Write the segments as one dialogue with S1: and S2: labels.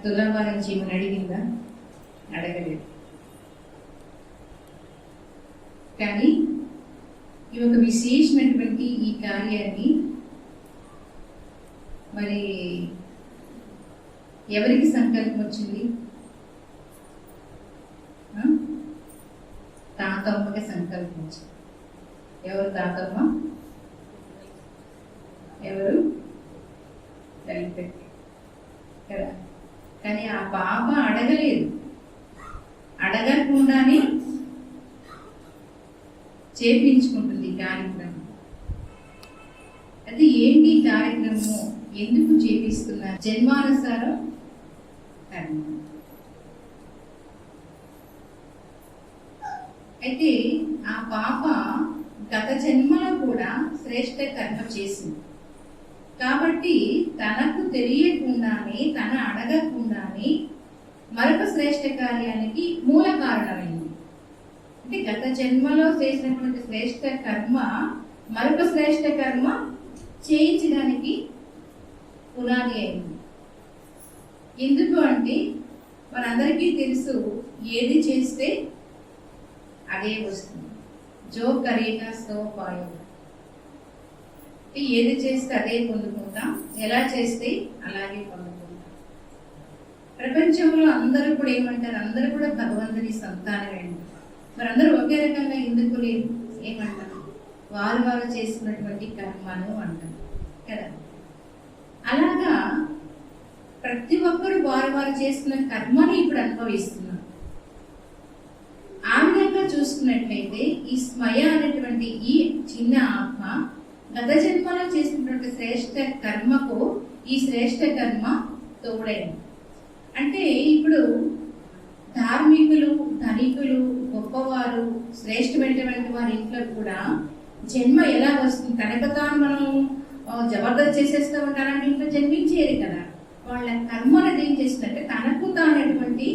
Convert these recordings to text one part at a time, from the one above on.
S1: తులాభారం చేయమని అడిగిందా? అడగలేదు. కానీ ఈ ఒక విశేషమైనటువంటి ఈ కార్యాన్ని మరి ఎవరికి సంకల్పం వచ్చింది? తాతమ్మకి సంకల్పం వచ్చింది. ఎవరు తాతమ్మ? ఎవరు? లలిత కదా. కానీ ఆ పాప అడగలేదు, అడగకుండానే చేపించుకుంటుంది కార్యక్రమం. అది ఏంటి కార్యక్రమము, ఎందుకు చేపిస్తున్నారు? జన్మానుసారం కర్మ. అయితే ఆ పాప గత జన్మలో కూడా శ్రేష్ఠ కర్మ చేసింది కాబట్టి తనకు తెలియకుండానే, తన అడగకుండానే మరొక శ్రేష్ఠ కార్యానికి మూల కారణమైంది. అంటే గత జన్మలో చేసినటువంటి శ్రేష్ఠ కర్మ మరొక శ్రేష్ఠ కర్మ చేయించడానికి పునాది అయింది. ఎందుకు అంటే మనందరికీ తెలుసు, ఏది చేస్తే అదే వస్తుంది. జో కరేగా సో పాయోగా. ఏది చేస్తే అదే పొందుకుంటాం, ఎలా చేస్తే అలాగే పొందుకుంటాం. ప్రపంచంలో అందరూ కూడా ఏమంటారు? అందరూ కూడా భగవంతుని సంతానమే అంటారు. మరి అందరూ ఒకే రకంగా ఎందుకు లేదు? ఏమంటారు? వారు వారు చేసుకున్నటువంటి కర్మను అంటారు కదా. అలాగా ప్రతి ఒక్కరు వారు వారు చేసుకున్న కర్మని ఇప్పుడు అనుభవిస్తున్నారు. ఆ విధంగా చూసుకున్నట్లయితే ఈ స్మయ అనేటువంటి ఈ చిన్న ఆత్మ గత జన్మలో చేసినటువంటి శ్రేష్ఠ కర్మకు ఈ శ్రేష్ఠ కర్మ తోడైంది. అంటే ఇప్పుడు ధార్మికులు, ధనికులు, గొప్పవారు, శ్రేష్టమైనటువంటి వారి ఇంట్లో కూడా జన్మ ఎలా వస్తుంది? తనకు తాను మనం జబర్దస్త్ చేసేస్తూ ఉంటారని ఇంట్లో జన్మించేది కదా. వాళ్ళ కర్మను ఏం చేస్తుందంటే తనకు తానటువంటి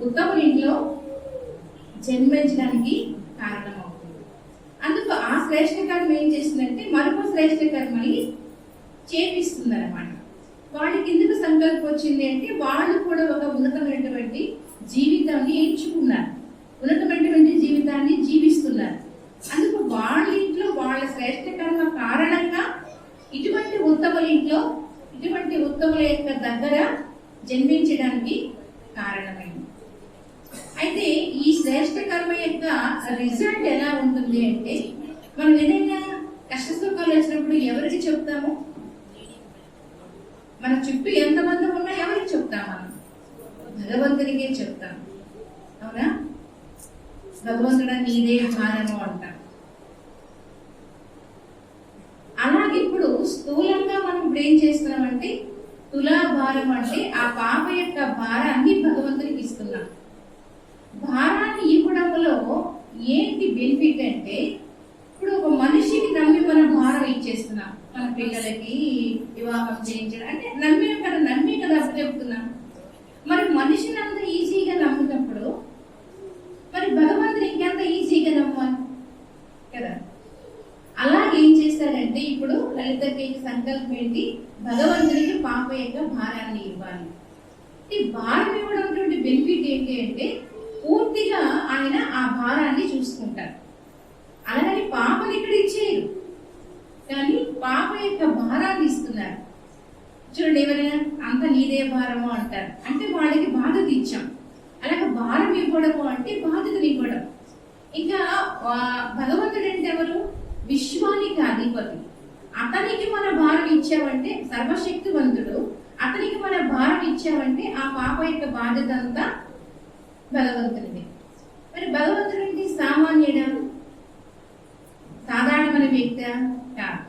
S1: ఉత్తముల ఇంట్లో జన్మించడానికి కారణమవుతుంది. అందుకు ఆ శ్రేష్ఠ కర్మ ఏం చేస్తుందంటే మరొక శ్రేష్ఠ కర్మని చేపిస్తుంది అనమాట. వాళ్ళకి ఎందుకు సంకల్పం వచ్చింది అంటే వాళ్ళు కూడా ఒక ఉన్నతమైనటువంటి జీవితాన్ని ఎంచుకున్నారు, ఉన్నతమైనటువంటి జీవితాన్ని జీవిస్తున్నారు. అందుకు వాళ్ళ ఇంట్లో వాళ్ళ శ్రేష్ఠ కర్మ కారణంగా ఇటువంటి ఉత్తముల ఇంట్లో, ఇటువంటి ఉత్తముల యొక్క దగ్గర జన్మించడానికి కారణమైంది. అయితే ఈ శ్రేష్ఠ కర్మ యొక్క రిజల్ట్ ఎలా ఉంటుంది అంటే మనం ఏదైనా కష్ట సుఖాలు వచ్చినప్పుడు ఎవరికి చెప్తాము? మన చుట్టూ ఎంతమంది ఉన్నా ఎవరికి చెప్తాం? మనం భగవంతునికే చెప్తాం. అవునా? భగవంతుడా నీదే భారము అంటాం. అలాగే ఇప్పుడు స్థూలంగా మనం ఇప్పుడు ఏం చేస్తున్నామంటే తులాభారం అంటే ఆ పాప యొక్క భారాన్ని భగవంతునికి ఇస్తున్నాం. భారాన్ని ఇవ్వడంలో ఏంటి బెనిఫిట్ అంటే ఇప్పుడు ఒక మనిషికి నమ్మి మనం భారం ఇచ్చేస్తున్నాం. మన పిల్లలకి వివాహం చేయించడం అంటే నమ్మి కదా అప్పు చెప్తున్నాం. మరి మనిషిని అంత ఈజీగా నమ్మినప్పుడు మరి భగవంతుని ఇంకెంత ఈజీగా నమ్మాలి కదా. అలాగే ఏం చేస్తాడంటే ఇప్పుడు లలితకి సంకల్పం ఏంటి? భగవంతునికి పాప యొక్క భారాన్ని ఇవ్వాలి. ఈ భారం ఇవ్వడం బెనిఫిట్ ఏంటి అంటే పూర్తిగా ఆయన ఆ భారాన్ని చూసుకుంటారు. అలాగని పాపని ఇక్కడ ఇచ్చేయరు, కానీ పాప యొక్క భారాన్ని ఇస్తున్నారు. చూడండి, ఎవరైనా అంత నీదే భారము అంటారు అంటే వాళ్ళకి బాధ్యత ఇచ్చాం. అలాగే భారం ఇవ్వడము అంటే బాధ్యతను ఇవ్వడం. ఇంకా భగవంతుడు అంటే ఎవరు? విశ్వానికి అధిపతి. అతనికి మన భారం ఇచ్చామంటే సర్వశక్తివంతుడు. అతనికి మన భారం ఇచ్చామంటే ఆ పాప యొక్క బాధ్యత అంతా భగవంతుడిది. మరి భగవంతుడు అంటే సామాన్యుడా? సాధారణమైన వ్యక్తి కాదు.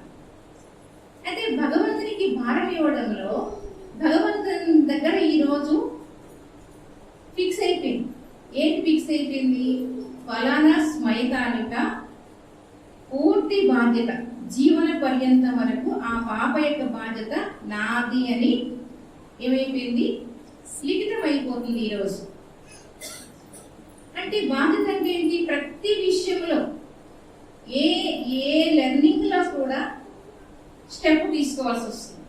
S1: అయితే భగవంతునికి భారం ఇవ్వడంలో భగవంతుని దగ్గర ఈరోజు ఫిక్స్ అయిపోయింది. ఏంటి ఫిక్స్ అయిపోయింది? ఫలానా స్మైతానిక పూర్తి బాధ్యత జీవన పర్యంతం వరకు ఆ పాప యొక్క బాధ్యత నాది అని ఏమైపోయింది? లిఖితం అయిపోతుంది ఈరోజు. అంటే బాధ్యత అంటే ఏంటి? ప్రతి విషయంలో ఏ లెర్నింగ్ లో కూడా స్టెప్ తీసుకోవాల్సి వస్తుంది.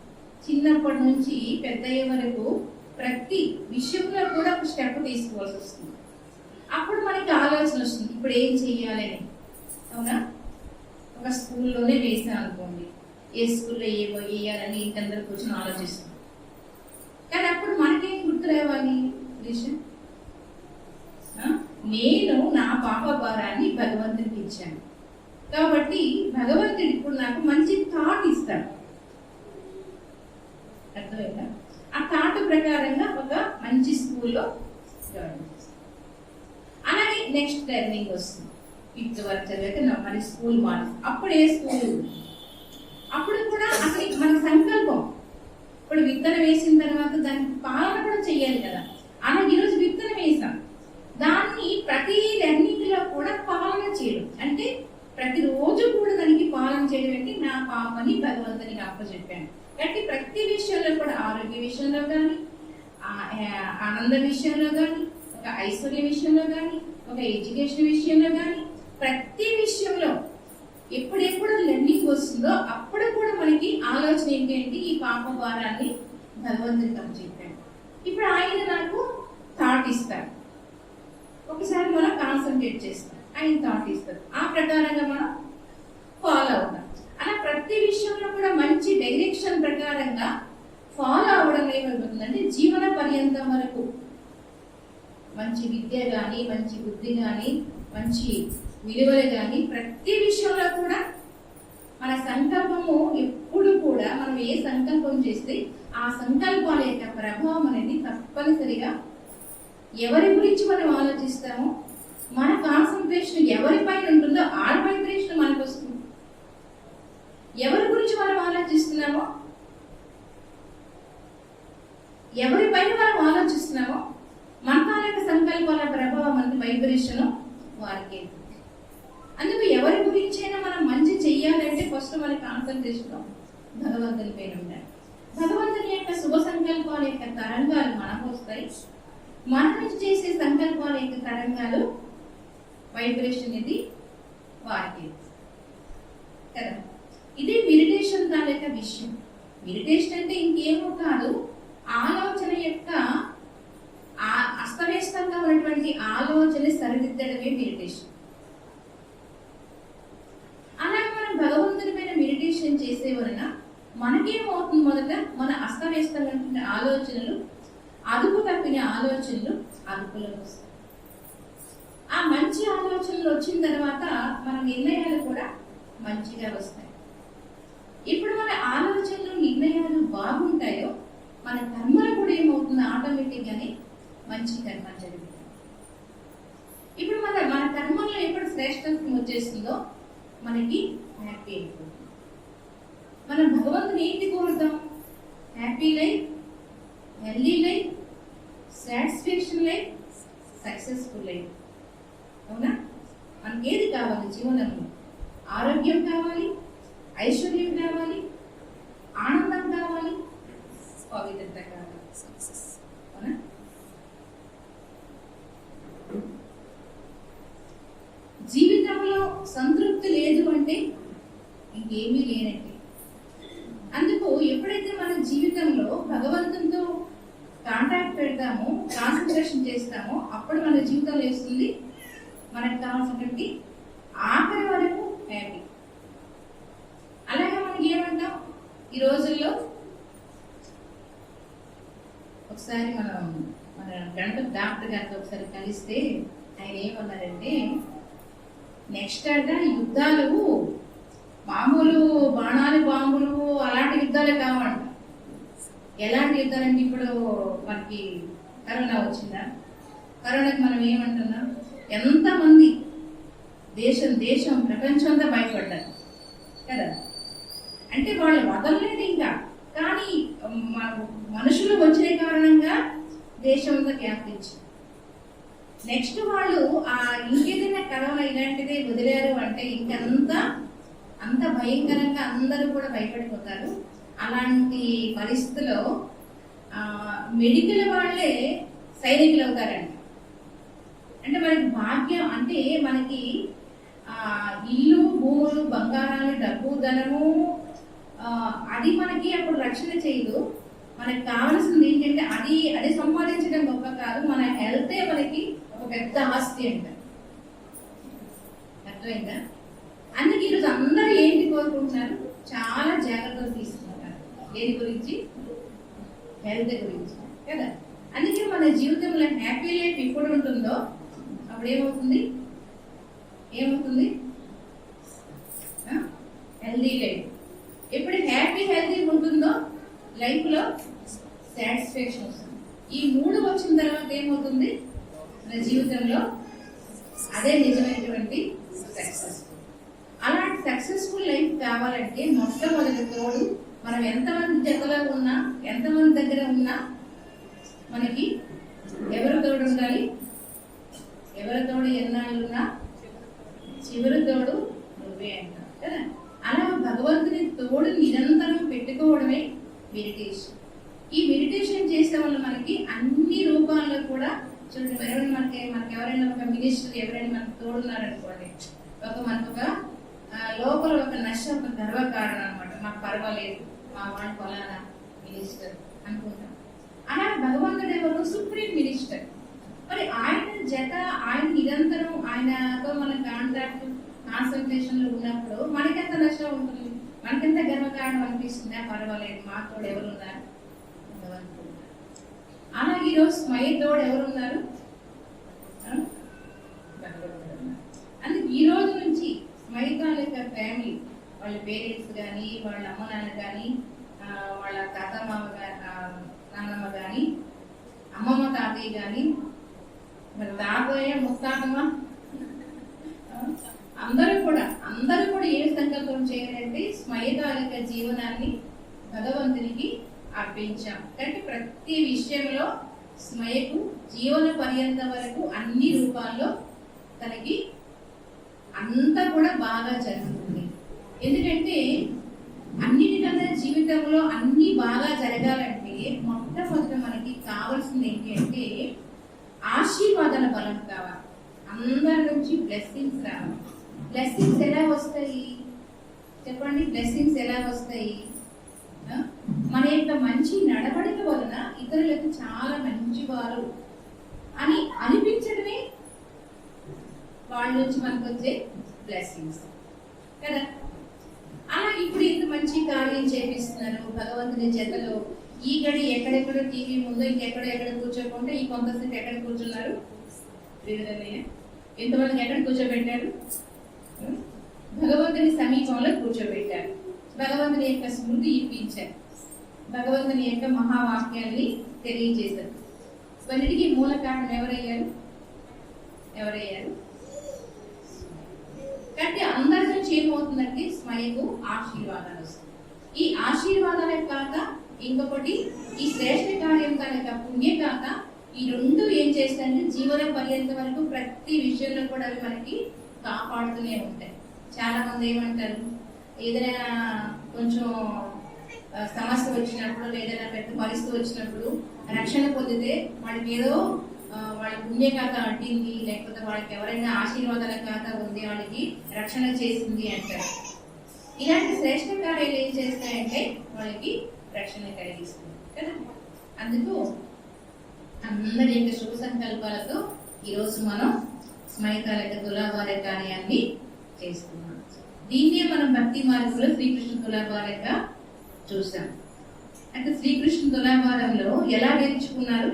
S1: చిన్నప్పటి నుంచి పెద్దయ్యే వరకు ప్రతి విషయం స్టెప్ తీసుకోవాల్సి వస్తుంది. అప్పుడు మనకి ఆలోచన వస్తుంది, ఇప్పుడు ఏం చెయ్యాలని. అవునా? ఒక స్కూల్లోనే వేసాం అనుకోండి, ఏ స్కూల్లో ఏవో వేయాలని ఇంకందరూ కూర్చొని ఆలోచిస్తాం. కానీ అప్పుడు మనకేం గుర్తు రావాలి? నేను నా పాప భారాన్ని భగవంతుడికి ఇచ్చాను కాబట్టి భగవంతుడు ఇప్పుడు నాకు మంచి థాట్ ఇస్తాడు. అర్థమైందా? ఆ థాట్ ప్రకారంగా ఒక మంచి స్కూల్లో జాయిన్ చేస్తాను. అలాగే నెక్స్ట్ టర్నింగ్ వస్తుంది. 5th వరకు చదివాక మరి స్కూల్ మారుతుంది. అప్పుడు ఏ స్కూల్? అప్పుడు కూడా అసలు మన సంకల్పం. ఇప్పుడు విత్తనం వేసిన తర్వాత దానికి పాలన కూడా చెయ్యాలి కదా. అలాగే ఈరోజు విత్తనం వేసాం, దాన్ని ప్రతి లెర్నింగ్ లో కూడా పాలన చేయడం అంటే ప్రతిరోజు కూడా దానికి పాలన చేయడం అంటే నా పాపని భగవంతునికి అప్పచెప్పాను. కాబట్టి ప్రతి విషయంలో కూడా, ఆరోగ్య విషయంలో కానీ, ఆనంద విషయంలో కానీ, ఒక ఐశ్వర్య విషయంలో కానీ, ఒక ఎడ్యుకేషన్ విషయంలో కానీ, ప్రతి విషయంలో ఎప్పుడెప్పుడు లెర్నింగ్ వస్తుందో అప్పుడు కూడా మనకి ఆలోచన ఏంటంటే ఈ పాప భారాన్ని భగవంతునికి అప్పచెప్పాను. ఇప్పుడు ఆయన నాకు థాట్ ఇస్తారు, ఒకసారి మనం కాన్సన్ట్రేట్ చేస్తాం, ఆయన థాట్ ఇస్తారు, ఆ ప్రకారంగా మనం ఫాలో అవుతాం. అలా ప్రతి విషయంలో కూడా మంచి డైరెక్షన్ ప్రకారంగా ఫాలో అవడం ఏమవుతుందంటే జీవన పర్యంతం వరకు మంచి విద్య కానీ, మంచి బుద్ధి కానీ, మంచి విలువలు కానీ, ప్రతి విషయంలో కూడా మన సంకల్పము ఎప్పుడు కూడా మనం ఏ సంకల్పం చేస్తే ఆ సంకల్పాల యొక్క ప్రభావం అనేది తప్పనిసరిగా ఎవరి గురించి మనం ఆలోచిస్తామో, మన కాన్సన్ట్రేషన్ ఎవరిపైన ఉంటుందో ఆ వైబ్రేషన్ మనకు వస్తుంది. ఎవరి గురించి మనం ఆలోచిస్తున్నామో, ఎవరిపైన మనం ఆలోచిస్తున్నామో మన యొక్క సంకల్పాల ప్రభావం అనేది వైబ్రేషన్ వారికి. అందుకు ఎవరి గురించైనా మనం మంచి చెయ్యాలంటే ఫస్ట్ మన కాన్సన్ట్రేషన్ భగవంతుని పైన ఉండాలి. భగవంతుని యొక్క శుభ సంకల్పాల యొక్క తరంగాలు మనకు వస్తాయి, మన నుంచి చేసే సంకల్పాల యొక్క తరంగాలు వైబ్రేషన్ ఇది వారికి కదా. ఇది మెడిటేషన్ తాలూకా విషయం. మెడిటేషన్ అంటే ఇంకేమో కాదు, ఆలోచన యొక్క అస్తవ్యస్తంగా ఉన్నటువంటి ఆలోచన సరిదిద్దడమే మెడిటేషన్. అలాగే మనం భగవంతుని పైన మెడిటేషన్ చేసే వలన మనకేమవుతుంది? మొదట మన అస్తవ్యస్తంగా ఆలోచనలు, అదుపు తప్పిన ఆలోచనలు అదుపులోకి వస్తాయి. ఆ మంచి ఆలోచనలు వచ్చిన తర్వాత మన నిర్ణయాలు కూడా మంచిగా వస్తాయి. ఇప్పుడు మన ఆలోచనలు, నిర్ణయాలు బాగుంటాయో మన కర్మలు కూడా ఏమవుతుంది? ఆటోమేటిక్ గానే మంచి కర్మ జరుగుతుంది. ఇప్పుడు మన కర్మల్లో ఎప్పుడు శ్రేష్టత్వం వచ్చేస్తుందో మనకి హ్యాపీ అయిపోతుంది. మనం భగవంతుని ఏంటి కోరుతాం? Happy life, healthy life, satisfaction life, successful life. అవునా? మనకి ఏది కావాలి జీవనంలో? ఆరోగ్యం కావాలి, ఐశ్వర్యం కావాలి, ఆనందం కావాలి, పవిత్రత కావాలి, సక్సెస్. అవునా? జీవితంలో సంతృప్తి లేదు అంటే ఇంకేమీ లేనంటే. అందుకు ఎప్పుడైతే మన జీవితంలో భగవంతునితో కాంటాక్ట్ పెడతామో, కాన్సన్ట్రేషన్ చేస్తామో, అప్పుడు మన జీవితంలో వేస్తుంది మనకు కావాల్సినటువంటి ఆఖరి వరకు హ్యాపీ. అలాగే మనకి ఏమంటాం ఈ రోజుల్లో? ఒకసారి మన గణపతి డాక్టర్ గారితో ఒకసారి కలిస్తే ఆయన ఏమన్నారంటే, నెక్స్ట్ అంటే యుద్ధాలు మామూలు బాణాలు, బాంబులు అలాంటి యుద్ధాలే కావంట. ఎలాంటి యుద్ధాలంటే ఇప్పుడు మనకి కరోనా వచ్చిందా? కరోనాకి మనం ఏమంటున్నాం? ఎంతమంది దేశం ప్రపంచం అంతా భయపడ్డారు కదా. అంటే వాళ్ళు వదలలేదు ఇంకా, కానీ మనుషులు వచ్చిన కారణంగా దేశం అంతా వ్యాపించింది. నెక్స్ట్ వాళ్ళు ఇంకేదైనా కరోనా ఇలాంటిదే వదిలేరు అంటే అంత భయంకరంగా అందరూ కూడా భయపడిపోతారు. అలాంటి పరిస్థితుల్లో మెడికల్ వాళ్ళే సైనికులు అవుతారంట. అంటే మనకి భాగ్యం అంటే మనకి ఇల్లు, భూములు, బంగారాలు, డబ్బు, ధనము అది మనకి అప్పుడు రక్షణ చేయదు. మనకి కావాల్సింది ఏంటంటే అది సంపాదించడం గొప్ప కాదు, మన పెద్ద ఆస్తి అంట. అర్థమైందా? అందుకే ఈరోజు అందరూ ఏంటి కోరుకుంటున్నారు? చాలా జాగ్రత్తలు తీసుకుంటారు. దేని గురించి? హెల్త్ గురించి కదా. అందుకే మన జీవితంలో హ్యాపీ లైఫ్ ఎప్పుడు ఉంటుందో అప్పుడు ఏమవుతుంది? Healthy life. ఎప్పుడు హెల్దీ ఉంటుందో లైఫ్ లో సాటిస్ఫాక్షన్ వస్తుంది. ఈ 3 వచ్చిన తర్వాత ఏమవుతుంది మన జీవితంలో? అదే నిజమైనటువంటి సక్సెస్. అలాంటి సక్సెస్ఫుల్ లైఫ్ కావాలంటే మొట్టమొదటి తోడు మనం ఎంతమంది జతలో ఉన్నా, ఎంతమంది దగ్గర ఉన్నా మనకి ఎవరు తోడు ఉండాలి? ఎవరి తోడు ఎన్నాళ్ళున్నా చివరి తోడు నువ్వే అంటారు కదా. అలా భగవంతుని తోడు నిరంతరం పెట్టుకోవడమే మెడిటేషన్. ఈ మెడిటేషన్ చేసే వల్ల మనకి అన్ని రూపాల్లో కూడా చూడండి, ఎవరైనా మనకి ఎవరైనా ఒక మినిస్టర్ ఎవరైనా మనకు తోడున్నారనుకోండి, మనకు ఒక లోపల ఒక ఒక గర్వకారణం అనమాట. మాకు పర్వాలేదు, మా వాళ్ళు ఫలానా మినిస్టర్ అనుకుంటాం. అలా భగవంతుడు ఎవరు? Supreme minister. మరి ఆయన జత, ఆయన నిరంతరం ఆయనతో మన కాంటాక్ట్ కాన్సన్ట్రేషన్ లో ఉన్నప్పుడు మనకెంత నష్టం ఉంటుంది? మనకెంత గర్వకారణం అనిపిస్తుందా? పర్వాలేదు, మా తోడు ఎవరున్నారు? భగవంతుడు. అలాగే ఈరోజు స్మయ తోడు ఎవరున్నారు? భగవంతుడు ఉన్నారు. అందుకే ఈ రోజు నుంచి స్మైతాల యొక్క ఫ్యామిలీ, వాళ్ళ పేరెంట్స్ కానీ, వాళ్ళ అమ్మ నాన్న కానీ, వాళ్ళ తాత మామ నాన్నమ్మ కానీ, అమ్మమ్మ తాతయ్య కానీ, మరి తాతయ్య ముత్తాతమ్మ అందరూ కూడా ఏ సంకల్పం చేయాలంటే స్మయతాల యొక్క జీవనాన్ని భగవంతునికి అర్పించాం. అంటే ప్రతి విషయంలో స్మయకు జీవన పర్యంతం వరకు అన్ని రూపాల్లో తనకి అంతా కూడా బాగా జరుగుతుంది. ఎందుకంటే అన్నిటికన్నా జీవితంలో అన్ని బాగా జరగాలంటే మొట్టమొదట మనకి కావాల్సింది ఏంటి అంటే ఆశీర్వాదాల బలం కావాలి. అందరి నుంచి బ్లెస్సింగ్స్ రావాలి. బ్లెస్సింగ్స్ ఎలా వస్తాయి చెప్పండి? బ్లెస్సింగ్స్ ఎలా వస్తాయి? మన యొక్క మంచి నడవడిక వలన ఇతరులకు చాలా మంచివారు అని అనిపించడమే వాళ్ళ నుంచి మనకు వచ్చే బ్లెస్సింగ్స్ కదా. అలా ఇప్పుడు ఇంత మంచి కార్యం చేపిస్తున్నారు భగవంతుని జతలో. ఈ గడి ఎక్కడెక్కడో టీవీ ముందు ఎక్కడ కూర్చోకుండా ఈ కొంతసేపు ఎక్కడ కూర్చున్నారు? ఎంతమందికి ఎక్కడ కూర్చోబెట్టారు? భగవంతుని సమీపంలో కూర్చోబెట్టారు. భగవంతుని యొక్క స్మృతి ఇప్పించారు. భగవంతుని యొక్క మహావాక్యాన్ని తెలియజేశారు. కొన్నిటికి మూల కారణం ఎవరయ్యారు? కాబట్టి అందరి నుంచి ఏమవుతుందంటే స్మయకు ఆశీర్వాదాలు వస్తాయి. ఈ ఆశీర్వాదాలే కాక ఇంకొకటి ఈ శ్రేష్ఠ కార్యం కనుక పుణ్యకాక ఈ 2 ఏం చేస్తాయంటే జీవన పర్యంతం వరకు ప్రతి విషయంలో కూడా అవి మనకి కాపాడుతూనే ఉంటాయి. చాలా మంది ఏమంటారు, ఏదైనా కొంచెం సమస్య వచ్చినప్పుడు ఏదైనా పెద్ద పరిస్థితి వచ్చినప్పుడు రక్షణ పొందితే వాళ్ళకి ఏదో వాళ్ళ పుణ్య ఖాతా అడ్డింది, లేకపోతే వాళ్ళకి ఎవరైనా ఆశీర్వాదాల ఖాతా ఉంది, వాళ్ళకి రక్షణ చేసింది అంటారు. ఇలాంటి శ్రేష్ఠ కార్యాలు ఏం చేస్తాయంటే వాళ్ళకి రక్షణ కలిగిస్తుంది కదా. అందుకు అందరి యొక్క శుభ సంకల్పాలతో ఈరోజు మనం స్మైతాల యొక్క తులాభార కార్యాన్ని చేస్తున్నాం. దీన్నే మనం భక్తి మార్గంలో శ్రీకృష్ణ తులాభారంగా చూసాం. అంటే శ్రీకృష్ణ తులాభారంలో ఎలా నేర్చుకున్నారు?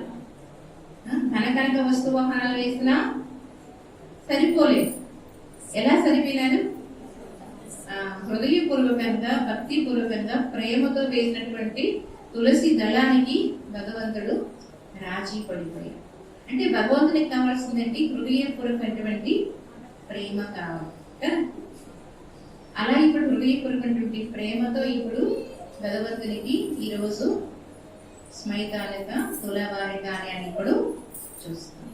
S1: కనకనక వస్తు వాహనాలు వేసినా సరిపోలేదు. ఎలా సరిపోయినారు? హృదయపూర్వకంగా భక్తిపూర్వకంగా ప్రేమతో వేసినటువంటి తులసి దళానికి భగవంతుడు రాజీ పడిపోయాడు. అంటే భగవంతునికి కావాల్సిందంటే హృదయపూర్వకమైనటువంటి ప్రేమ కావాలి కదా. అలా ఇప్పుడు హృదయపూర్వకమైనటువంటి ప్రేమతో ఇప్పుడు భగవంతునికి ఈరోజు స్మైతాలక తులాభార కార్యాన్ని ఇప్పుడు చూస్తాం.